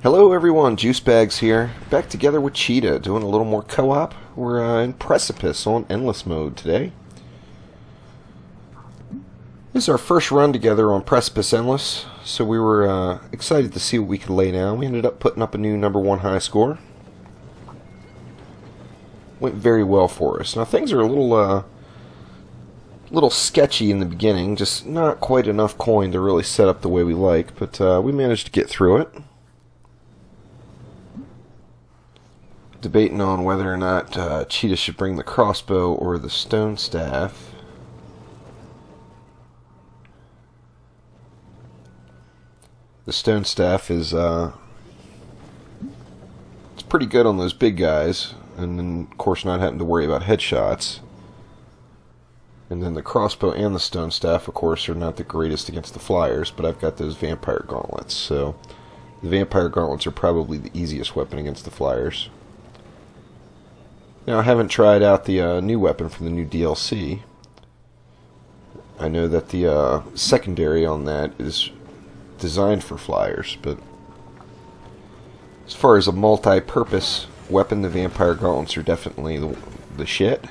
Hello everyone, Juice Bags here, back together with Cheetah, doing a little more co-op. We're in Precipice on Endless Mode today. This is our first run together on Precipice Endless, so we were excited to see what we could lay down. We ended up putting up a new #1 high score. Went very well for us. Now things are a little sketchy in the beginning, just not quite enough coin to really set up the way we like, but we managed to get through it. Debating on whether or not Cheetah should bring the crossbow or the stone staff. The stone staff is it's pretty good on those big guys, and then of course not having to worry about headshots. And then the crossbow and the stone staff, of course, are not the greatest against the flyers, but I've got those vampire gauntlets, so the vampire gauntlets are probably the easiest weapon against the flyers. Now, I haven't tried out the new weapon from the new DLC. I know that the secondary on that is designed for flyers, but as far as a multi-purpose weapon, the vampire gauntlets are definitely the shit.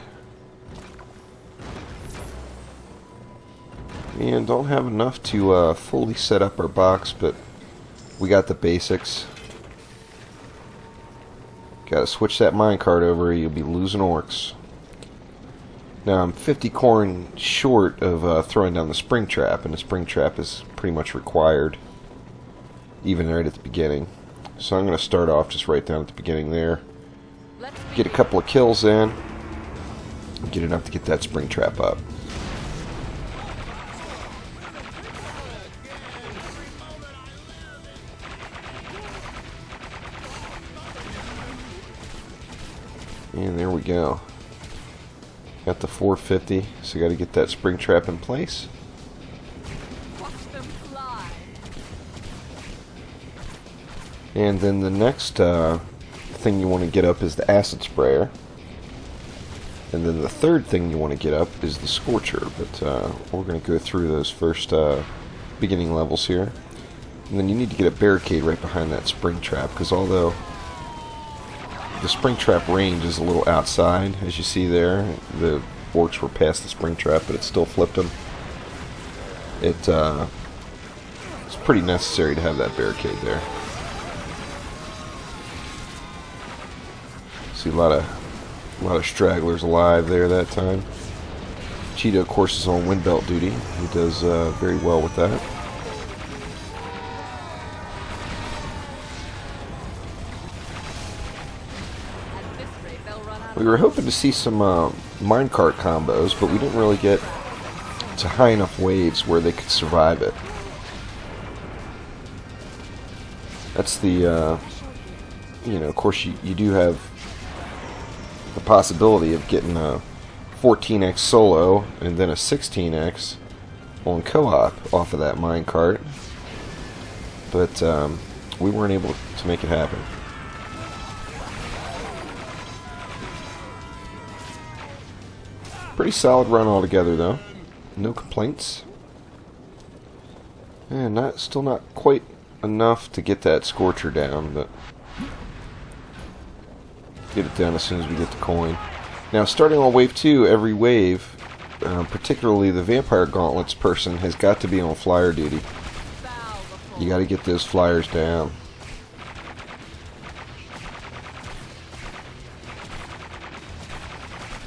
And don't have enough to fully set up our box, but we got the basics. Gotta switch that minecart over, you'll be losing orcs. Now I'm 50 corn short of throwing down the spring trap, and the spring trap is pretty much required, even right at the beginning. So I'm going to start off just right down at the beginning there. Get a couple of kills in, get enough to get that spring trap up. And there we go. Got the 450, so got to get that spring trap in place. And then the next thing you want to get up is the acid sprayer. And then the third thing you want to get up is the scorcher. But we're going to go through those first beginning levels here. And then you need to get a barricade right behind that spring trap, because although the spring trap range is a little outside, as you see there. The orcs were past the spring trap, but it still flipped them. It's pretty necessary to have that barricade there. See a lot of stragglers alive there that time. Cheetah, of course, is on wind belt duty. He does very well with that. We were hoping to see some minecart combos, but we didn't really get to high enough waves where they could survive it. That's the, you know, of course you do have the possibility of getting a 14x solo and then a 16x on co-op off of that minecart, but we weren't able to make it happen. Pretty solid run altogether, though. No complaints. And still not quite enough to get that scorcher down, but get it down as soon as we get the coin. Now, starting on wave 2, every wave, particularly the vampire gauntlets person, has got to be on flyer duty. You got to get those flyers down.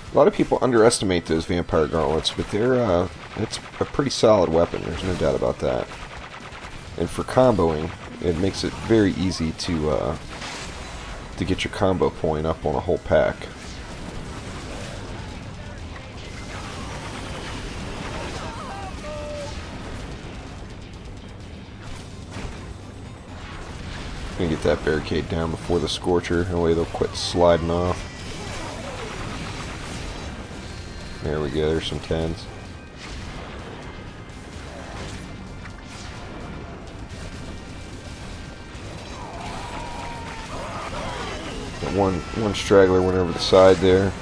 A lot of people underestimate those vampire gauntlets, but they're it's a pretty solid weapon. There's no doubt about that. And for comboing, it makes it very easy to get your combo point up on a whole pack. Gonna get that barricade down before the scorcher. That way they'll quit sliding off. There we go, there's some 10s. Got one straggler went over the side there.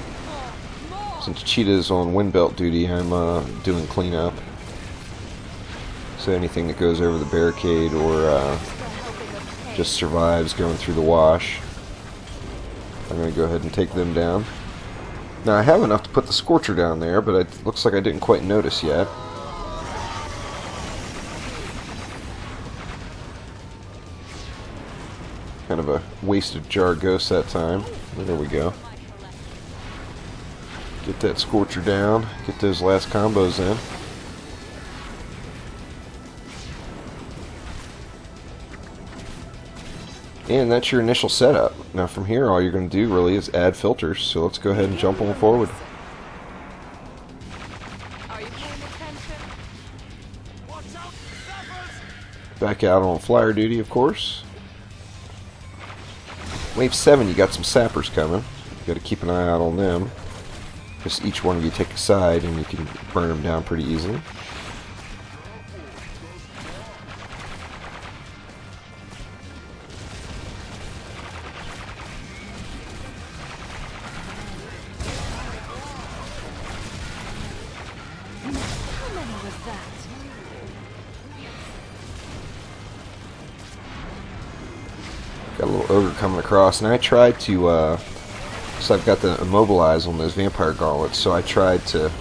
Since Cheetah's on wind belt duty, I'm doing cleanup. So anything that goes over the barricade or just survives going through the wash. I'm going to go ahead and take them down. Now I have enough to put the Scorcher down there, but it looks like I didn't quite notice yet. Kind of a wasted Jar of Ghosts that time. There we go. Get that Scorcher down. Get those last combos in. And that's your initial setup. Now from here all you're going to do really is add filters. So let's go ahead and jump on forward. Back out on flyer duty, of course. Wave 7, you got some sappers coming. You got to keep an eye out on them. Just each one of you take a side and you can burn them down pretty easily. Got a little ogre coming across, and I tried to, so I've got the immobilize on those vampire gauntlets, so I tried to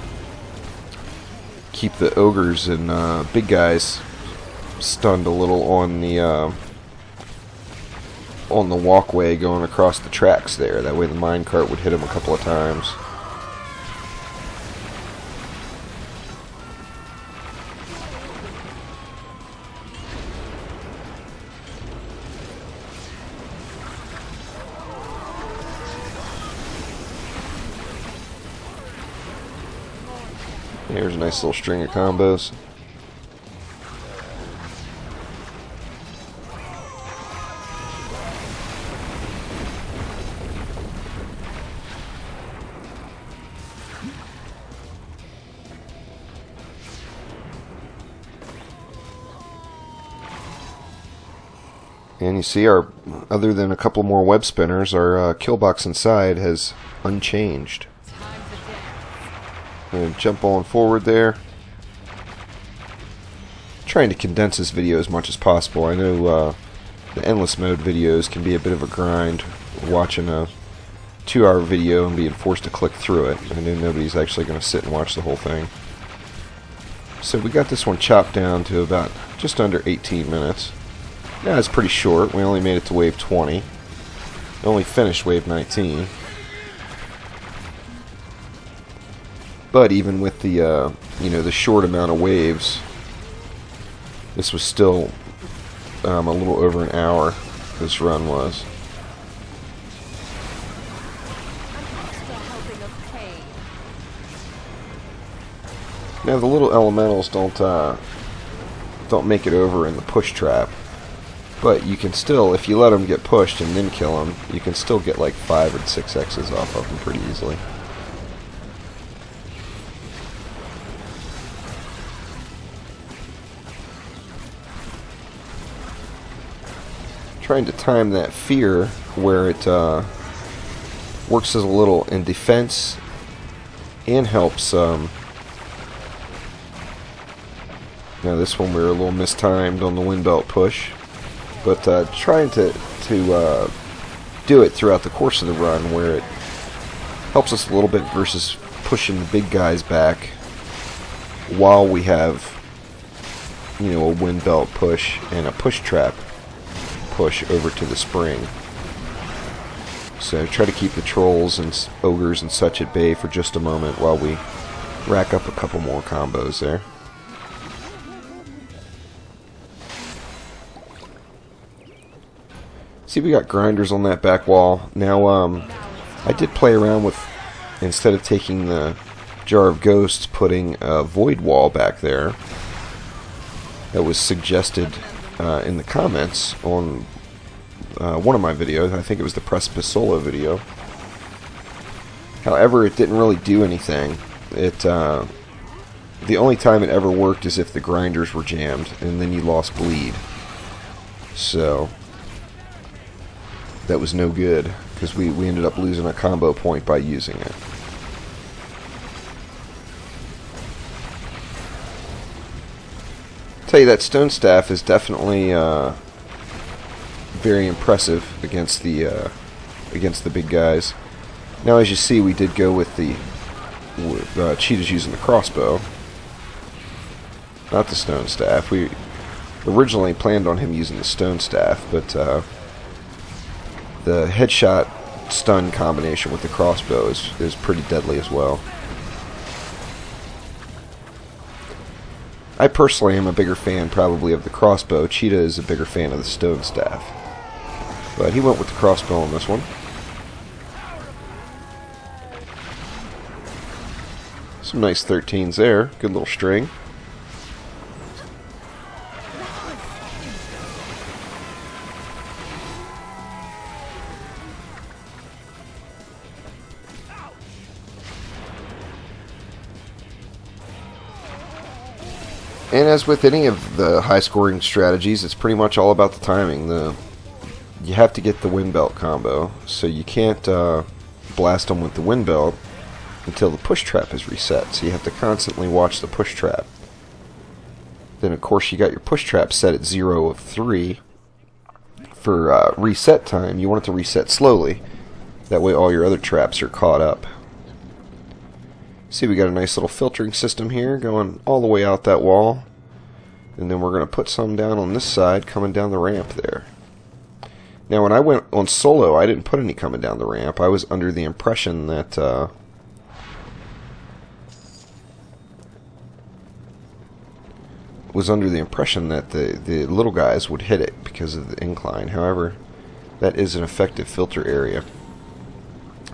keep the ogres and big guys stunned a little on the walkway going across the tracks there. That way the minecart would hit them a couple of times. Here's a nice little string of combos. And you see, our other than a couple more web spinners, our kill box inside has unchanged. And jump on forward there. Trying to condense this video as much as possible. I know the endless mode videos can be a bit of a grind. Watching a 2-hour video and being forced to click through it. I know nobody's actually going to sit and watch the whole thing. So we got this one chopped down to about just under 18 minutes. Now it's pretty short. We only made it to wave 20. We only finished wave 19. But even with the the short amount of waves, this was still a little over an hour. This run was. Now the little elementals don't make it over in the push trap, but you can still, if you let them get pushed and then kill them, you can still get like 5 or 6 X's off of them pretty easily. Trying to time that fear where it works as a little in defense and helps. Now this one we were a little mistimed on the wind belt push, but trying to do it throughout the course of the run where it helps us a little bit versus pushing the big guys back while we have a wind belt push and a push trap push over to the spring. So try to keep the trolls and ogres and such at bay for just a moment while we rack up a couple more combos there. See, we got grinders on that back wall. Now, I did play around with, instead of taking the Jar of Ghosts, putting a void wall back there. That was suggested in the comments on one of my videos. I think it was the Precipice solo video. However, it didn't really do anything. The only time it ever worked is if the grinders were jammed, and then you lost bleed. So that was no good, because we ended up losing a combo point by using it. Tell you, that stone staff is definitely very impressive against the big guys. Now, as you see, we did go with the Cheetah's using the crossbow, not the stone staff. We originally planned on him using the stone staff, but the headshot stun combination with the crossbow is pretty deadly as well. I personally am a bigger fan probably of the crossbow. Cheetah is a bigger fan of the stone staff, but he went with the crossbow on this one. Some nice 13s there. Good little string. And as with any of the high-scoring strategies, it's pretty much all about the timing. You have to get the wind belt combo, so you can't blast them with the wind belt until the push trap is reset. So you have to constantly watch the push trap. Then, of course, you got your push trap set at 0 of 3. For reset time, you want it to reset slowly. That way all your other traps are caught up. See, we got a nice little filtering system here going all the way out that wall. And then we're going to put some down on this side coming down the ramp there. Now, when I went on solo, I didn't put any coming down the ramp. I was under the impression that the little guys would hit it because of the incline. However, that is an effective filter area.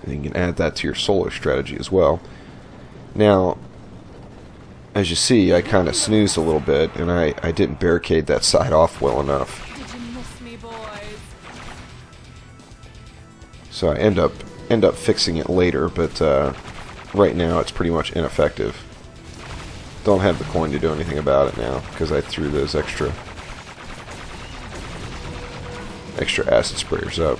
And you can add that to your solo strategy as well. Now, as you see, I kind of snoozed a little bit, and I didn't barricade that side off well enough. Did you miss me, boys? So I end up fixing it later, but right now it's pretty much ineffective. Don't have the coin to do anything about it now because I threw those extra acid sprayers up.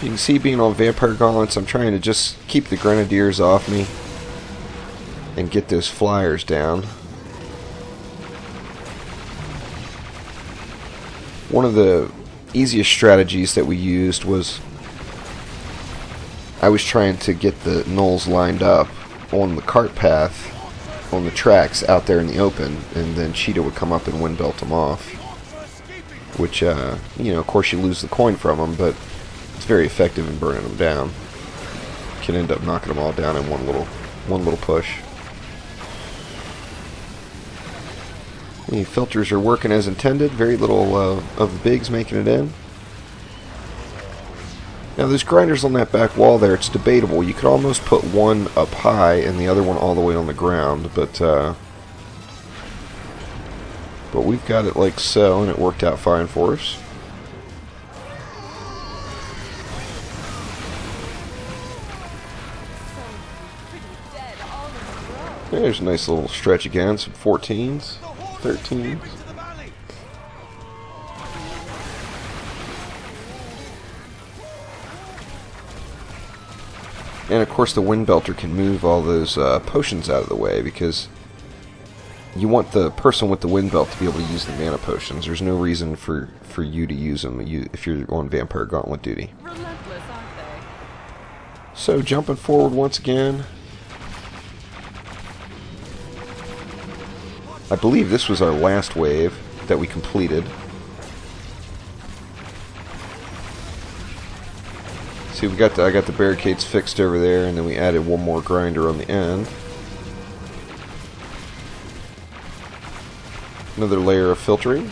You can see, being on Vampire Gauntlets, I'm trying to just keep the Grenadiers off me and get those flyers down. One of the easiest strategies that we used was I was trying to get the gnolls lined up on the cart path on the tracks out there in the open, and then Cheetah would come up and wind belt them off, which you know, of course you lose the coin from them, but it's very effective in burning them down. You can end up knocking them all down in one little push. The filters are working as intended. Very little of the bigs making it in. Now, those grinders on that back wall there, it's debatable. You could almost put one up high and the other one all the way on the ground, but we've got it like so, and it worked out fine for us. There's a nice little stretch again, some 14s, 13s. And of course the wind belter can move all those potions out of the way, because you want the person with the wind belt to be able to use the mana potions. There's no reason for you to use them if you're on Vampire Gauntlet duty. Relentless, aren't they? So jumping forward once again. I believe this was our last wave that we completed. See, I got the barricades fixed over there, and then we added one more grinder on the end. Another layer of filtering.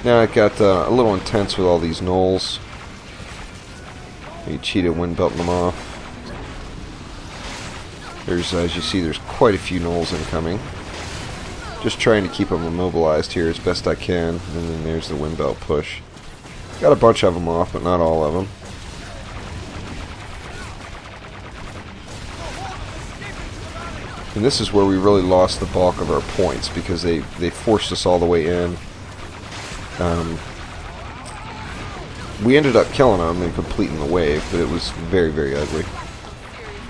Now it got a little intense with all these gnolls. You Cheetah wind belting them off. There's, as you see, there's quite a few gnolls incoming. Just trying to keep them immobilized here as best I can. And then there's the wind belt push. Got a bunch of them off, but not all of them. And this is where we really lost the bulk of our points, because they forced us all the way in. We ended up killing them and completing the wave, but it was very, very ugly.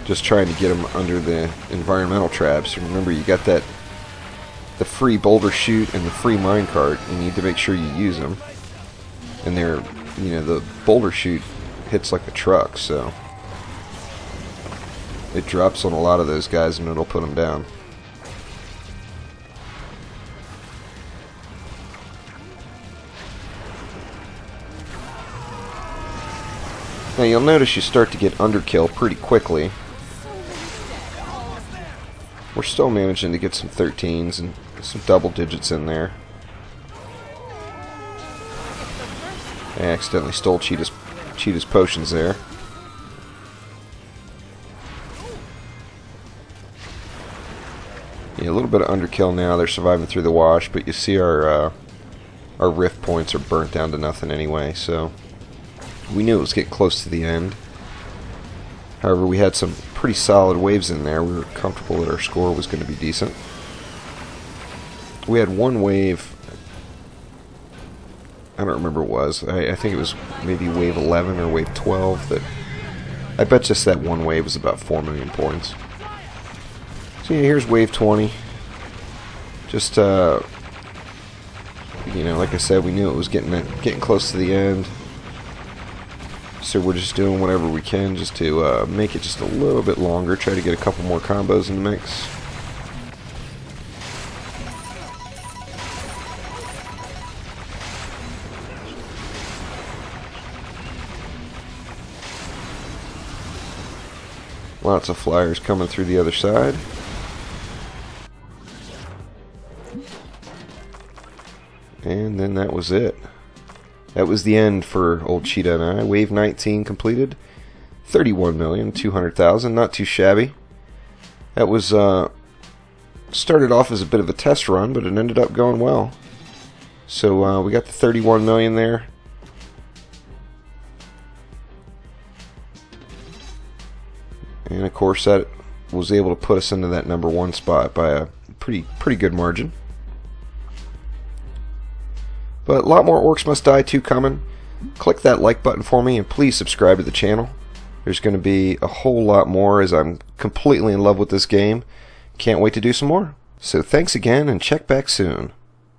Just trying to get them under the environmental traps. Remember, you got that the free boulder chute and the free minecart, you need to make sure you use them. And they're, you know, the boulder chute hits like a truck, so it drops on a lot of those guys and it'll put them down. Now you'll notice you start to get underkill pretty quickly. We're still managing to get some 13s and some double digits in there. I accidentally stole Cheetah's potions there. Yeah, a little bit of underkill now. They're surviving through the wash, but you see our rift points are burnt down to nothing anyway, so we knew it was getting close to the end. However, we had some pretty solid waves in there. We were comfortable that our score was going to be decent. We had one wave, I don't remember what it was. I think it was maybe wave 11 or wave 12. That I bet just that one wave was about 4 million points. So yeah, here's wave 20. Just you know, like I said, we knew it was getting close to the end. So we're just doing whatever we can just to make it just a little bit longer. Try to get a couple more combos in the mix. Lots of flyers coming through the other side. And then that was it. That was the end for old Cheetah and I. Wave 19 completed. 31,200,000. Not too shabby. That was started off as a bit of a test run, but it ended up going well. So we got the 31 million there. And of course that was able to put us into that #1 spot by a pretty good margin. But a lot more Orcs Must Die 2 coming. Click that like button for me and please subscribe to the channel. There's going to be a whole lot more as I'm completely in love with this game. Can't wait to do some more. So thanks again and check back soon.